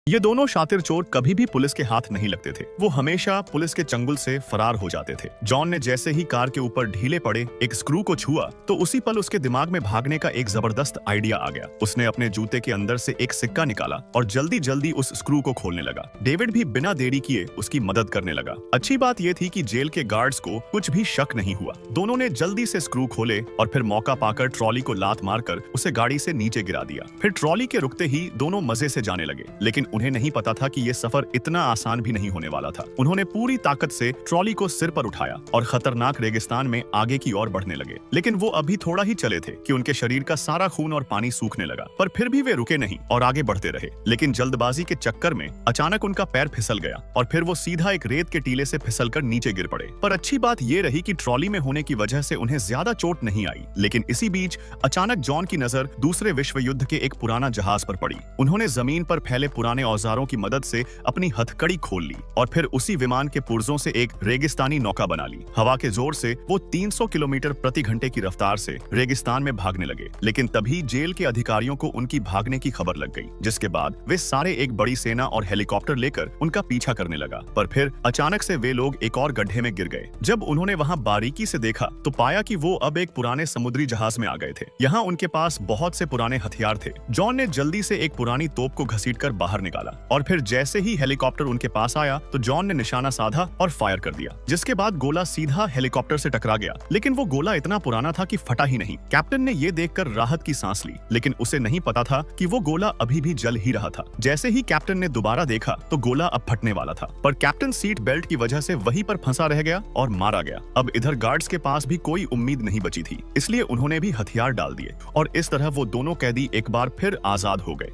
ये दोनों शातिर चोर कभी भी पुलिस के हाथ नहीं लगते थे। वो हमेशा पुलिस के चंगुल से फरार हो जाते थे। जॉन ने जैसे ही कार के ऊपर ढीले पड़े एक स्क्रू को छुआ तो उसी पल उसके दिमाग में भागने का एक जबरदस्त आइडिया आ गया। उसने अपने जूते के अंदर से एक सिक्का निकाला और जल्दी जल्दी उस स्क्रू को खोलने लगा। डेविड भी बिना देरी किए उसकी मदद करने लगा। अच्छी बात यह थी कि जेल के गार्ड्स को कुछ भी शक नहीं हुआ। दोनों ने जल्दी से स्क्रू खोले और फिर मौका पाकर ट्रॉली को लात मारकर उसे गाड़ी से नीचे गिरा दिया। फिर ट्रॉली के रुकते ही दोनों मजे से जाने लगे, लेकिन उन्हें नहीं पता था कि यह सफर इतना आसान भी नहीं होने वाला था। उन्होंने पूरी ताकत से ट्रॉली को सिर पर उठाया और खतरनाक रेगिस्तान में आगे की ओर बढ़ने लगे। लेकिन वो अभी थोड़ा ही चले थे कि उनके शरीर का सारा खून और पानी सूखने लगा, पर फिर भी वे रुके नहीं और आगे बढ़ते रहे। लेकिन जल्दबाजी के चक्कर में अचानक उनका पैर फिसल गया और फिर वो सीधा एक रेत के टीले से फिसलकर नीचे गिर पड़े। पर अच्छी बात ये रही कि ट्रॉली में होने की वजह से उन्हें ज्यादा चोट नहीं आई। लेकिन इसी बीच अचानक जॉन की नजर दूसरे विश्व युद्ध के एक पुराना जहाज पर पड़ी। उन्होंने जमीन पर फैले पुराने औजारों की मदद से अपनी हथकड़ी खोल ली और फिर उसी विमान के पुर्जों से एक रेगिस्तानी नौका बना ली। हवा के जोर से वो 300 किलोमीटर प्रति घंटे की रफ्तार से रेगिस्तान में भागने लगे। लेकिन तभी जेल के अधिकारियों को उनकी भागने की खबर लग गई, जिसके बाद वे सारे एक बड़ी सेना और हेलीकॉप्टर लेकर उनका पीछा करने लगा। पर फिर अचानक से वे लोग एक और गड्ढे में गिर गए। जब उन्होंने वहां बारीकी से देखा तो पाया कि वो अब एक पुराने समुद्री जहाज में आ गए थे। यहाँ उनके पास बहुत से पुराने हथियार थे। जॉन ने जल्दी से एक पुरानी तोप को घसीटकर बाहर निकाला और फिर जैसे ही हेलीकॉप्टर उनके पास आया तो जॉन ने निशाना साधा और फायर कर दिया, जिसके बाद गोला सीधा हेलीकॉप्टर से टकरा गया। लेकिन वो गोला इतना पुराना था कि फटा ही नहीं। कैप्टन ने ये देखकर राहत की सांस ली, लेकिन उसे नहीं पता था कि वो गोला अभी भी जल ही रहा था। जैसे ही कैप्टन ने दोबारा देखा तो गोला अब फटने वाला था, पर कैप्टन सीट बेल्ट की वजह से वहीं पर फंसा रह गया और मारा गया। अब इधर गार्ड्स के पास भी कोई उम्मीद नहीं बची थी, इसलिए उन्होंने भी हथियार डाल दिए और इस तरह वो दोनों कैदी एक बार फिर आजाद हो गए।